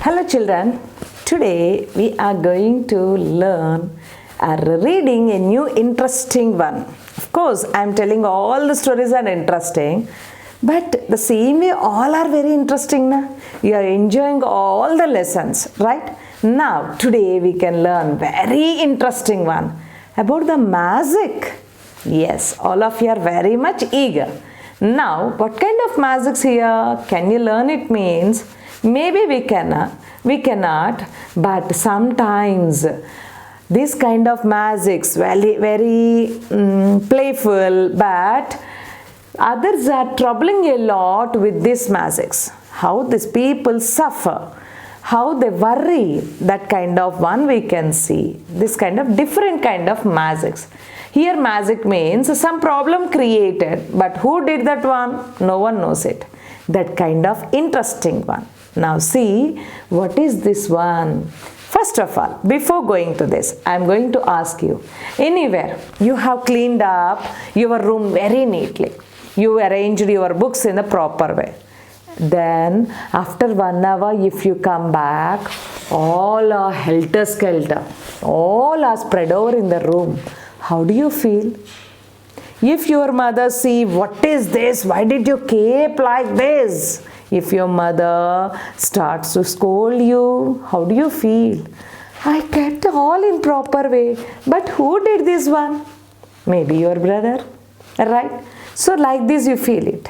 Hello children, today we are going to learn reading a new interesting one. Of course, I am telling all the stories are interesting, but the same way all are very interesting. Na? You are enjoying all the lessons, right? Now, today we can learn very interesting one about the magic. Yes, all of you are very much eager. Now, what kind of magics here? Can you learn it means? Maybe we cannot, but sometimes this kind of magics very playful, but others are troubling a lot with these magics. How these people suffer, how they worry, that kind of one we can see. This kind of different kind of magics. Here magic means some problem created, but who did that one? No one knows it. That kind of interesting one. Now see, what is this one? First of all, before going to this, I am going to ask you, anywhere you have cleaned up your room very neatly. You arranged your books in the proper way. Then after 1 hour, if you come back, all are helter-skelter. All are spread over in the room. How do you feel? If your mother see, what is this? Why did you keep like this? If your mother starts to scold you, how do you feel? I kept all in proper way, but who did this one? Maybe your brother, right? So like this you feel it.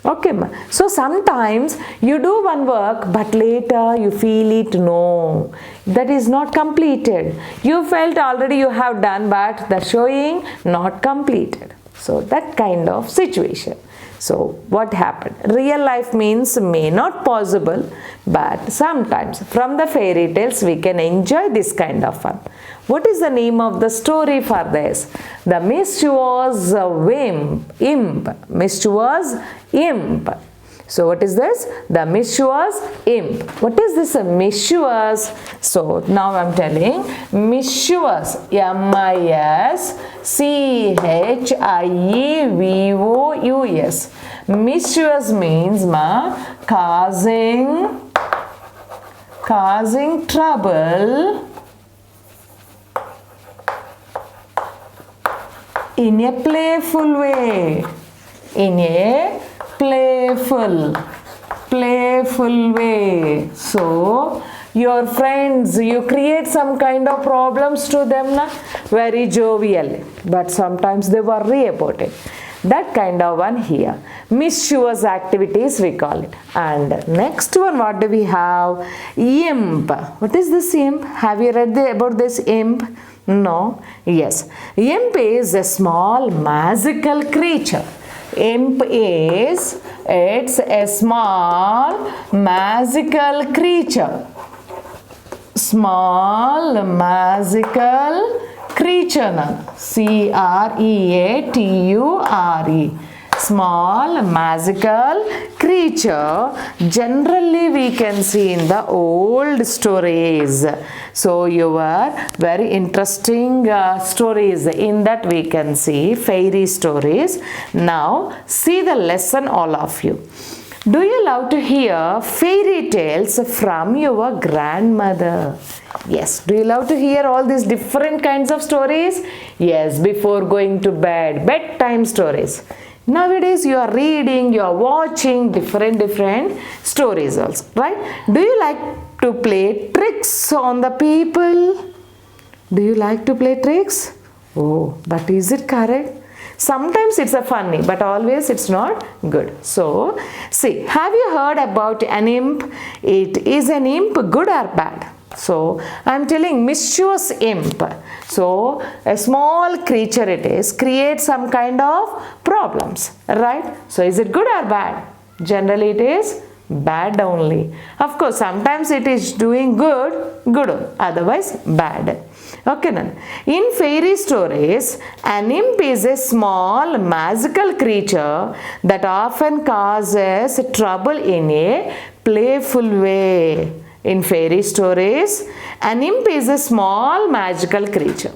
Okay, ma. So sometimes you do one work, but later you feel it, no, that is not completed. You felt already you have done, but the showing not completed. So that kind of situation. So what happened? Real life means may not possible, but sometimes from the fairy tales we can enjoy this kind of fun. What is the name of the story for this? The Mischievous Imp. Mischievous Imp. So what is this? The Mischievous Imp. What is this mischievous? So now I am telling mischievous. M-I-S-C-H-I-E-V-O-U-S. Mischievous means causing trouble in a playful way. In a playful way. So your friends, you create some kind of problems to them, na? Very jovial, but sometimes they worry about it. That kind of one here. Mischievous activities we call it. And next one, what do we have? Imp. What is this imp? Have you read about this imp? No? Yes. Imp is a small magical creature. Imp is, it's a small magical creature. Small magical creature. C-R-E-A-T-U-R-E. Small magical creature. Generally we can see in the old stories. So your very interesting stories, in that we can see fairy stories. Now see the lesson, all of you. Do you love to hear fairy tales from your grandmother? Yes. Do you love to hear all these different kinds of stories? Yes, before going to bed, bedtime stories. Nowadays you are reading, you are watching different stories also, right? Do you like to play tricks on the people? Do you like to play tricks? Oh, but is it correct? Sometimes it's a funny, but always it's not good. So, see, have you heard about an imp? It is an imp, good or bad? So, I am telling mischievous imp. So, a small creature it is, creates some kind of problems, right? So, is it good or bad? Generally it is bad only. Of course, sometimes it is doing good, otherwise bad. Okay, then. In fairy stories, an imp is a small magical creature that often causes trouble in a playful way. In fairy stories, an imp is a small magical creature.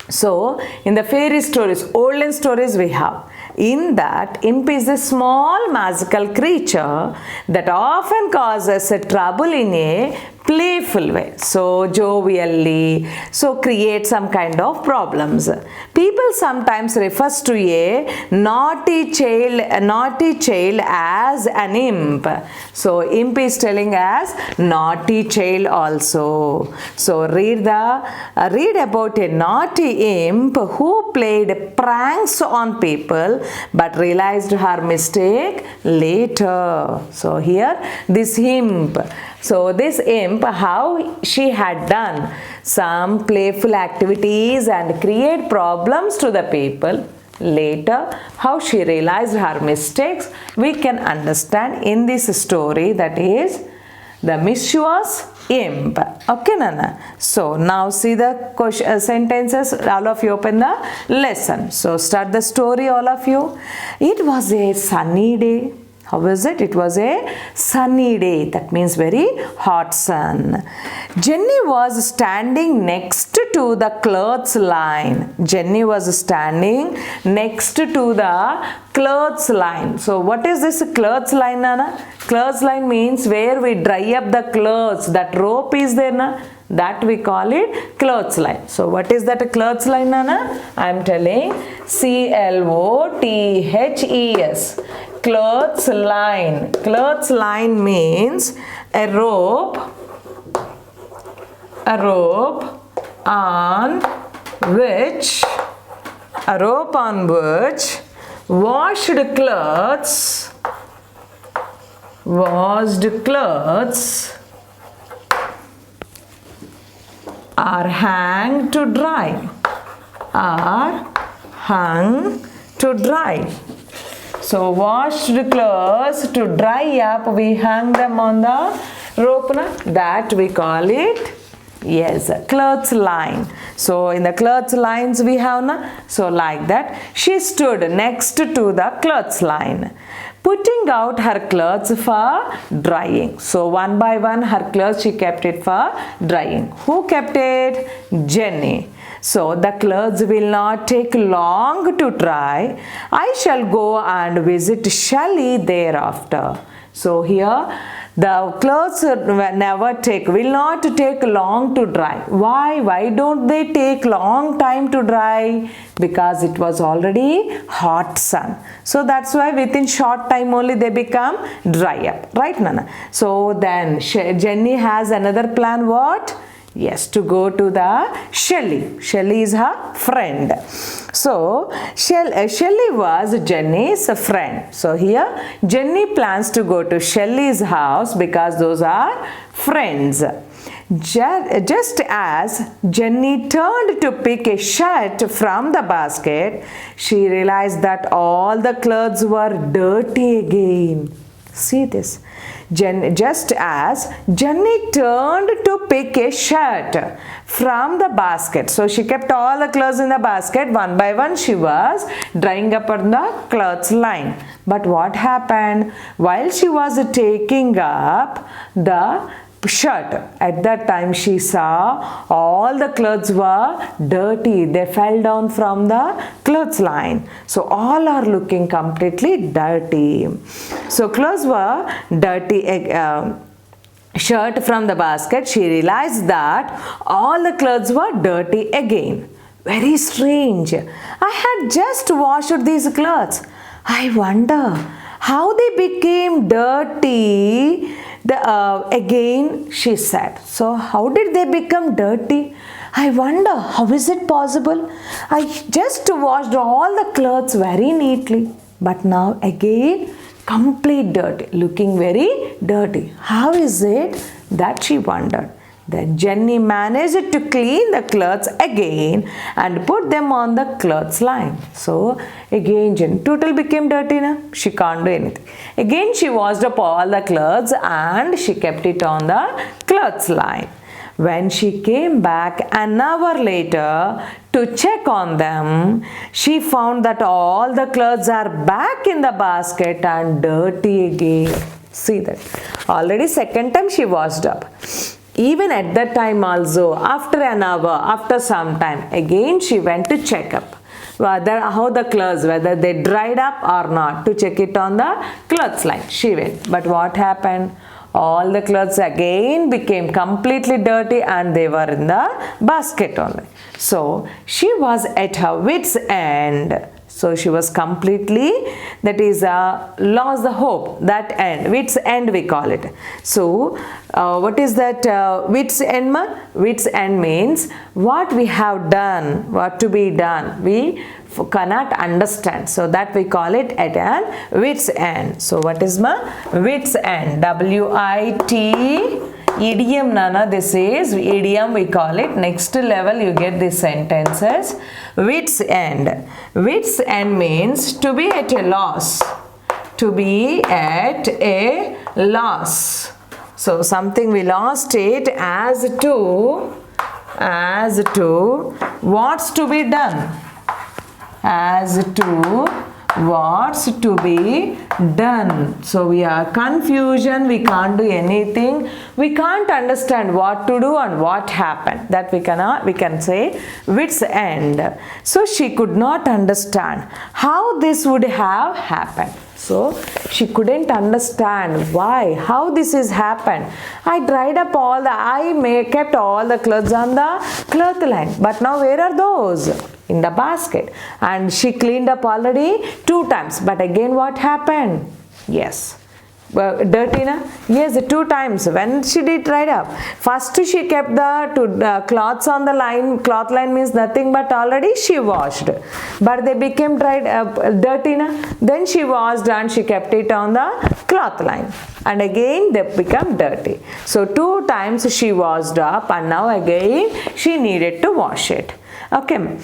So, in the fairy stories, olden stories we have, In that, imp is a small magical creature that often causes a trouble in a playful way, so jovially, so create some kind of problems. People sometimes refers to a naughty child as an imp. So imp is telling us naughty child also. So read about a naughty imp who played pranks on people but realized her mistake later. So here this imp. So this imp, how she had done some playful activities and create problems to the people. Later, how she realized her mistakes, we can understand in this story, that is the Mischievous Imp. Okay, Nana? So now see the sentences. All of you open the lesson. So start the story, all of you. It was a sunny day. How was it? It was a sunny day. That means very hot sun. Jenny was standing next to the clothes line. Jenny was standing next to the clothes line. So what is this clothes line, Nana? Clothes line means where we dry up the clothes. That rope is there, na? That we call it clothes line. So what is that clothes line, Nana? I am telling CLOTHES. Clothes line. Clothes line means a rope on which washed clothes are hung to dry. So washed clothes to dry up, we hang them on the rope. That we call it, yes, clothes line. So in the clothes lines we have, so like that. She stood next to the clothes line, putting out her clothes for drying. So one by one her clothes she kept it for drying. Who kept it? Jenny. So the clothes will not take long to dry. I shall go and visit Shelley thereafter. So here the clothes will not take long to dry. Why don't they take long time to dry? Because it was already hot sun. So that's why within short time only they become dry up. Right, Nana? So then Jenny has another plan. What? Yes, to go to the Shelley. Shelley is her friend. So Shelley was Jenny's friend. So here Jenny plans to go to Shelley's house because those are friends. Just as Jenny turned to pick a shirt from the basket, she realized that all the clothes were dirty again. See this. Just as Jenny turned to pick a shirt from the basket. So she kept all the clothes in the basket. One by one she was drying up on the clothes line. But what happened? While she was taking up the shirt, at that time she saw all the clothes were dirty. They fell down from the clothes line. So all are looking completely dirty. So clothes were dirty. Shirt from the basket, she realized that all the clothes were dirty again. Very strange. I had just washed these clothes. I wonder how they became dirty again, she said. So how did they become dirty? I wonder, how is it possible? I just washed all the clothes very neatly, but now again complete dirty, looking very dirty. How is it that she wondered? Then Jenny managed to clean the clothes again and put them on the clothes line. So again Jenny total became dirty now. She can't do anything. Again she washed up all the clothes and she kept it on the clothes line. When she came back an hour later to check on them, she found that all the clothes are back in the basket and dirty again. See that? Already second time she washed up. Even at that time also, after an hour, after some time, again she went to check up. how the clothes, whether they dried up or not, to check it on the clothes line. She went. But what happened? All the clothes again became completely dirty and they were in the basket only. So she was at her wit's end. So she was completely, that is, lost the hope, that end, wit's end we call it. So what is that wit's end? Wit's end means what we have done, what to be done, we cannot understand. So that we call it at an wit's end. So what is wit's end? W-I-T, idiom, Nana, this is idiom we call it. Next level you get these sentences. Wit's end. Wit's end means to be at a loss. To be at a loss. So something we lost it as to what's to be done. As to what's to be done. So we are confusion, we can't do anything, we can't understand what to do and what happened. That we can say wit's end. So she could not understand how this would have happened. So she couldn't understand why, how this has happened. I dried up all the, kept all the clothes on the cloth line. But now where are those? In the basket. And she cleaned up already 2 times. But again what happened? Yes. Dirty, na? Yes, 2 times. When she did dried up, first she kept the cloths on the line. Cloth line means nothing but already she washed, but they became dirty, na? Then she washed and she kept it on the cloth line, and again they become dirty. So 2 times she washed up, and now again she needed to wash it. Okay.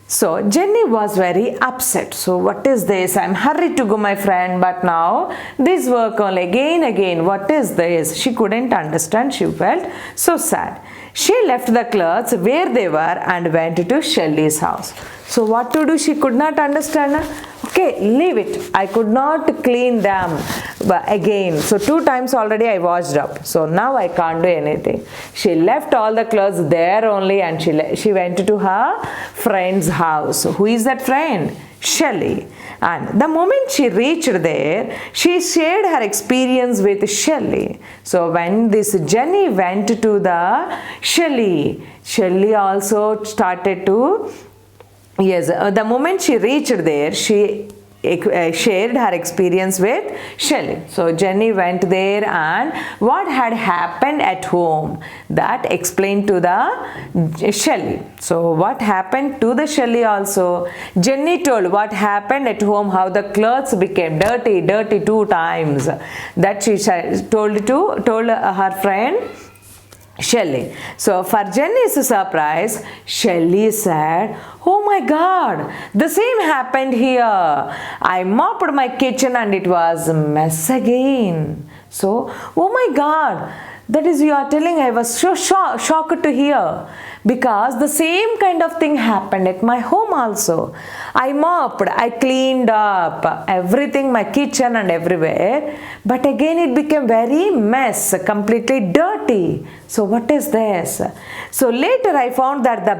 So Jenny was very upset. So what is this? I'm hurried to go, my friend, but now this work all again. What is this? She couldn't understand. She felt so sad. She left the clothes where they were and went to Shelley's house. So what to do? She could not understand. Okay, leave it. I could not clean them again. So 2 times already I washed up. So now I can't do anything. She left all the clothes there only, and she went to her friend's house. Who is that friend? Shelley. And the moment she reached there, she shared her experience with Shelley. So when this Jenny went to the Shelley also started to, yes, the moment she reached there, she shared her experience with Shelley. So Jenny went there, and what had happened at home, that explained to the Shelley. So what happened to the Shelley also, Jenny told what happened at home, how the clothes became dirty 2 times. That she told her friend Shelley. So for Jenny's surprise, Shelley said, "Oh my God, the same happened here. I mopped my kitchen and it was a mess again." So, oh my God, that is, you are telling, I was so shocked to hear, because the same kind of thing happened at my home also. I mopped, I cleaned up everything, my kitchen and everywhere, but again it became very mess, completely dirty. So what is this? So later I found that the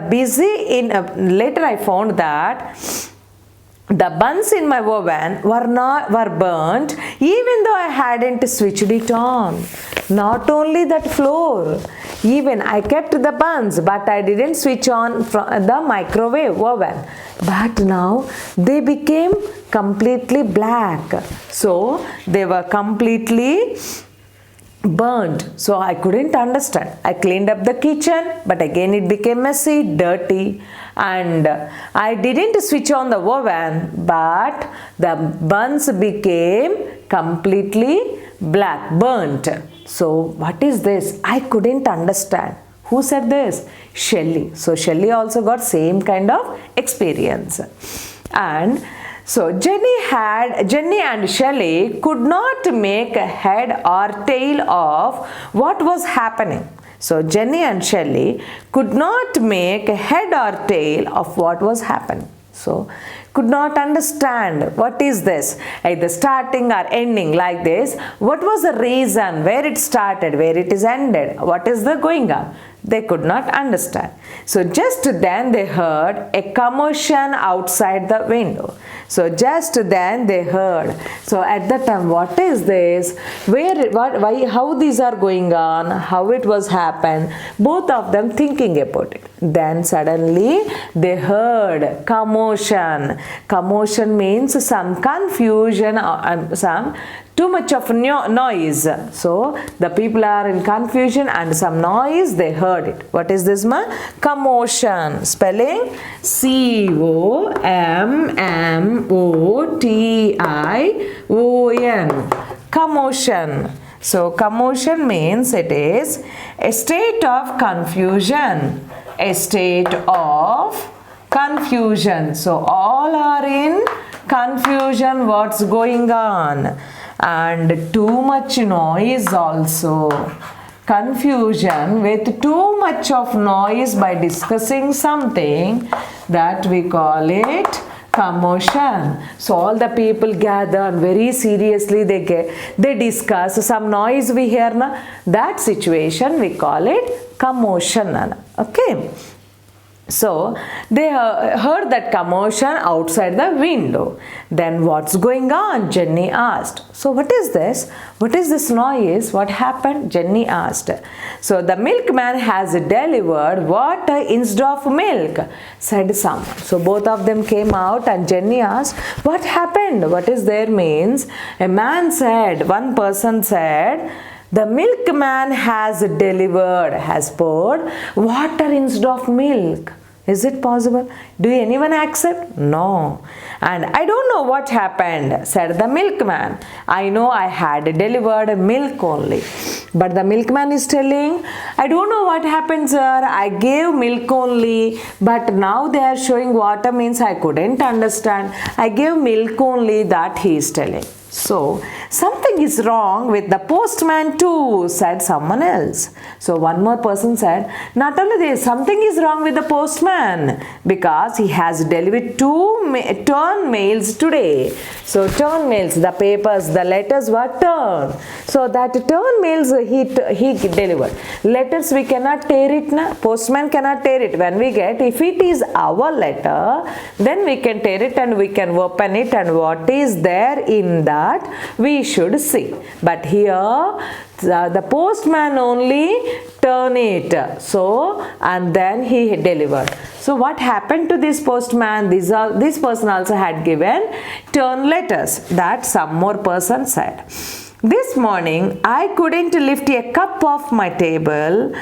buns in my oven were burnt, even though I hadn't switched it on. Not only that flour, even I kept the buns, but I didn't switch on the microwave oven. But now they became completely black. So they were completely burnt. So I couldn't understand. I cleaned up the kitchen, but again it became messy, dirty, and I didn't switch on the oven, but the buns became completely black, burnt. So what is this? I couldn't understand. Who said this? Shelley. So Shelley also got same kind of experience. And so Jenny and Shelley could not make a head or tail of what was happening. So Jenny and Shelley could not make a head or tail of what was happening. So could not understand what is this, either starting or ending like this. What was the reason, where it started, where it is ended, what is the going on? They could not understand. So just then they heard a commotion outside the window. So just then they heard. So at that time, what is this? Where, what, why, how these are going on? How it was happened? Both of them thinking about it. Then suddenly they heard commotion. Commotion means some confusion, some too much of noise. So the people are in confusion and some noise, they heard it. What is this, ma? Commotion. Spelling COMMOTION. Commotion. So commotion means it is a state of confusion. A state of confusion. So all are in confusion, what's going on, and too much noise also. Confusion with too much of noise by discussing something, that we call it commotion. So all the people gather and very seriously they discuss some noise we hear na, that situation we call it commotion. Okay. So they heard that commotion outside the window. Then what's going on? Jenny asked. So what is this? What is this noise? What happened? Jenny asked. So the milkman has delivered water instead of milk, said someone. So both of them came out and Jenny asked, what happened? What is there means? A man said, one person said, the milkman has delivered, has poured water instead of milk. Is it possible? Do anyone accept? No. And I don't know what happened, said the milkman. I know I had delivered milk only. But the milkman is telling, I don't know what happened, sir. I gave milk only. But now they are showing water means I couldn't understand. I gave milk only, that he is telling. So, something is wrong with the postman too, said someone else. So, one more person said, not only this, something is wrong with the postman because he has delivered two turn mails today. So, turn mails, the papers, the letters were turned. So, that turn mails he delivered. Letters we cannot tear it, na? Postman cannot tear it. When we get, if it is our letter, then we can tear it and we can open it and what is there in that we should see. But here the postman only turn it. So and then he delivered. So what happened to this postman? This person also had given turn letters. That some more person said. This morning I couldn't lift a cup off my table,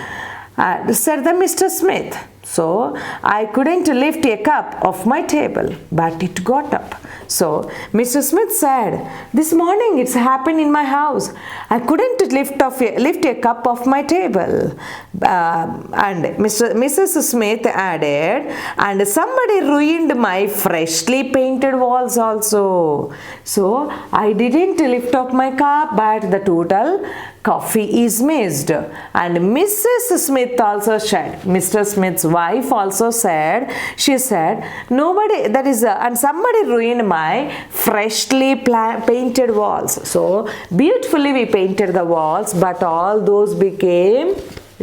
said the Mr. Smith. So I couldn't lift a cup off my table, but it got up. So Mr. Smith said, this morning it's happened in my house. I couldn't lift a cup off my table. And Mrs. Smith added, and somebody ruined my freshly painted walls also. So I didn't lift up my cup, but the total coffee is missed. And Mrs. Smith also said, Mr. Smith's wife also said, she said, and somebody ruined my freshly painted walls. So beautifully we painted the walls, but all those became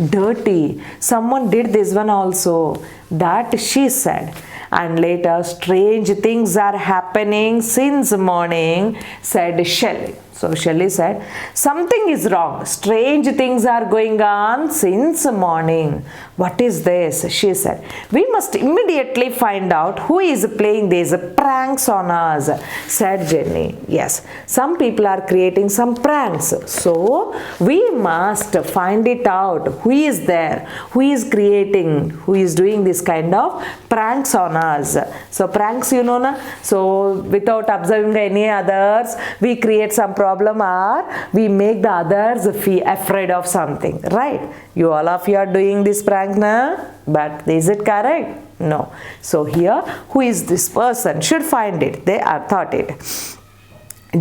dirty. Someone did this one also. That she said. And later, strange things are happening since morning, said Shelley. So Shelley said, something is wrong. Strange things are going on since morning. What is this? She said, we must immediately find out who is playing these pranks on us, said Jenny. Yes, some people are creating some pranks. So we must find it out. Who is there? Who is creating? Who is doing this kind of pranks on us? So pranks, you know, na? So without observing any others, we create some problem or we make the others feel afraid of something, right? You all of you are doing this prank now, but is it correct? No. So here, who is this person? Should find it. They are thought it.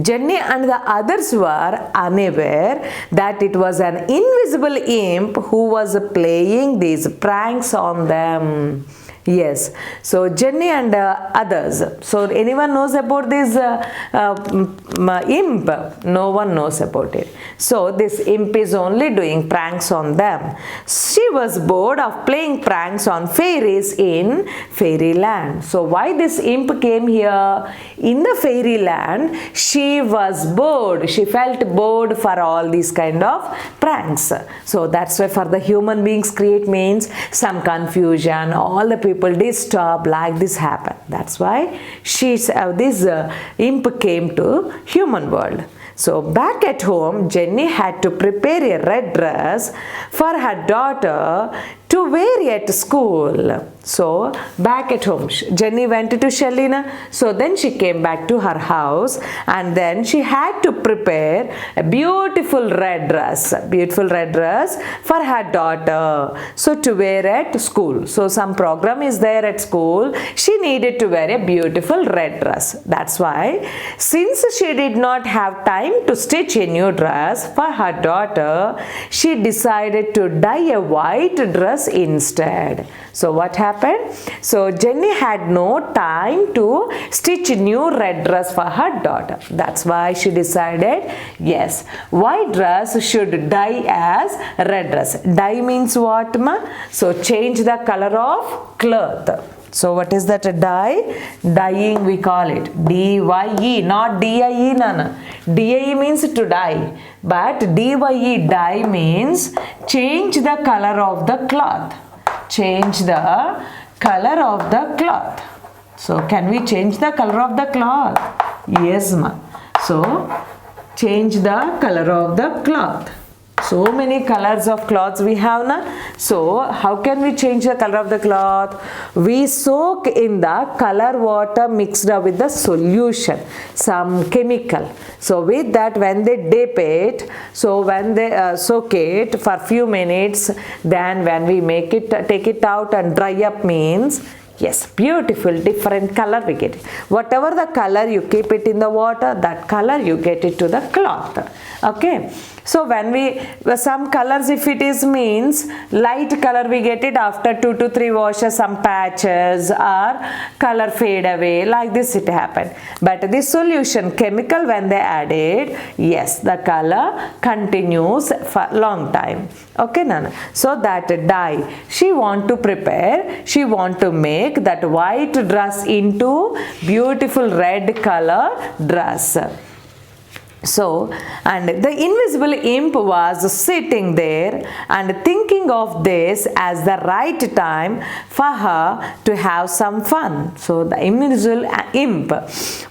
Jenny and the others were unaware that it was an invisible imp who was playing these pranks on them. Yes. So Jenny and others. So anyone knows about this imp? No one knows about it. So this imp is only doing pranks on them. She was bored of playing pranks on fairies in fairyland. So why this imp came here? In the fairyland, she was bored. She felt bored for all these kind of pranks. So that's why for the human beings create means some confusion, all the people disturb, like this happen. That's why this imp came to human world. So back at home, Jenny had to prepare a red dress for her daughter to wear at school. So back at home, Jenny went to Shelina. So then she came back to her house and then she had to prepare a beautiful red dress for her daughter. So to wear at school. So some program is there at school. She needed to wear a beautiful red dress. That's why since she did not have time to stitch a new dress for her daughter, she decided to dye a white dress instead. So what happened? So Jenny had no time to stitch a new red dress for her daughter. That's why she decided, yes, white dress should dye as red dress. Dye means what, ma? So change the color of cloth. So what is that dye? Dyeing we call it. D-Y-E, not D-I-E, nana. D-I-E means to dye. But D-Y-E, dye means change the color of the cloth. Change the color of the cloth. So can we change the color of the cloth? Yes, ma. So change the color of the cloth. So many colors of cloths we have na. So how can we change the color of the cloth? We soak in the color water mixed up with the solution, some chemical. So with that, when they dip it, so when they soak it for few minutes, then when we make it, take it out and dry up means, yes, beautiful, different color we get it. Whatever the color, you keep it in the water, that color you get it to the cloth. Okay. So when we, some colors if it is means light color we get it after 2 to 3 washes, some patches or color fade away, like this it happened. But this solution chemical when they added, yes, the color continues for long time. Okay, Nana. So that dye, she want to prepare, she want to make that white dress into beautiful red color dress. So, and the invisible imp was sitting there and thinking of this as the right time for her to have some fun. So, the invisible imp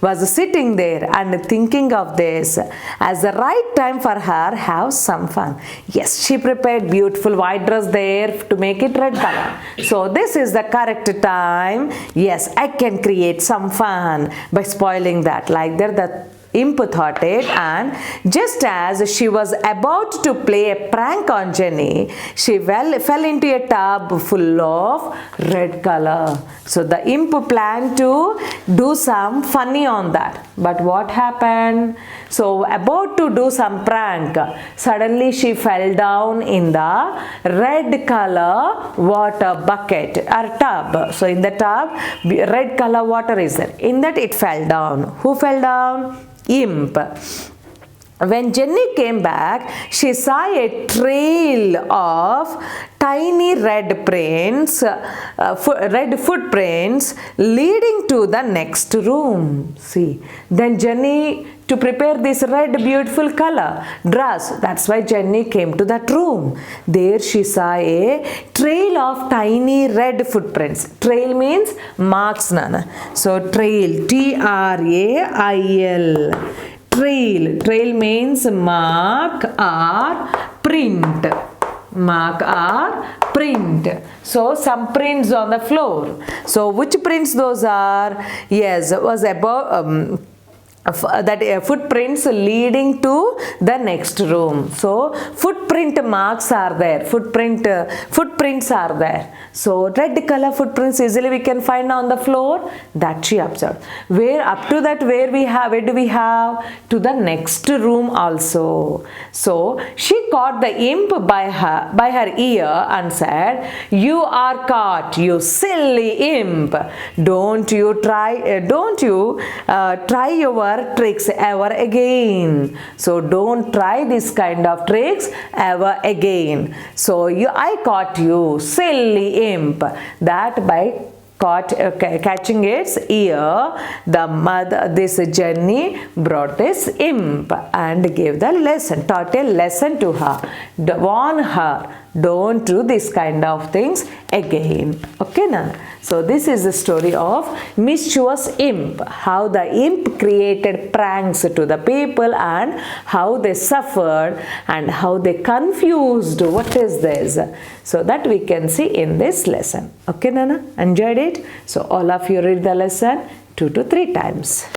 was sitting there and thinking of this as the right time for her have some fun. Yes, she prepared beautiful white dress there to make it red color. So, this is the correct time. Yes, I can create some fun by spoiling that. Like that, the imp thought it, and just as she was about to play a prank on Jenny, she fell into a tub full of red color. So the imp planned to do some funny on that. But what happened? So about to do some prank, suddenly she fell down in the red color water bucket or tub. So in the tub, red color water is there. In that it fell down. Who fell down? Imp. When Jenny came back, she saw a trail of tiny red prints, red footprints leading to the next room. See, then Jenny, to prepare this red beautiful color dress, that's why Jenny came to that room. There she saw a trail of tiny red footprints. Trail means marks, Nana. So trail, T-R-A-I-L. Trail. Trail means mark or print. Mark or print. So some prints on the floor. So which prints those are? Yes, was above footprints leading to the next room. So footprint marks are there, footprints are there. So red color footprints easily we can find on the floor, that she observed. Where up to that, where do we have? To the next room also. So she caught the imp by her ear and said, "You are caught, you silly imp. Don't you try your tricks ever again." So don't try this kind of tricks ever again. So I caught you, silly imp. That by catching its ear, this Jenny brought this imp and gave the lesson, taught a lesson to her, warn her, don't do this kind of things again. Okay, now. So this is the story of Mischievous Imp, how the imp created pranks to the people and how they suffered and how they confused what is this. So that we can see in this lesson. Okay, Nana? Enjoyed it? So all of you read the lesson 2 to 3 times.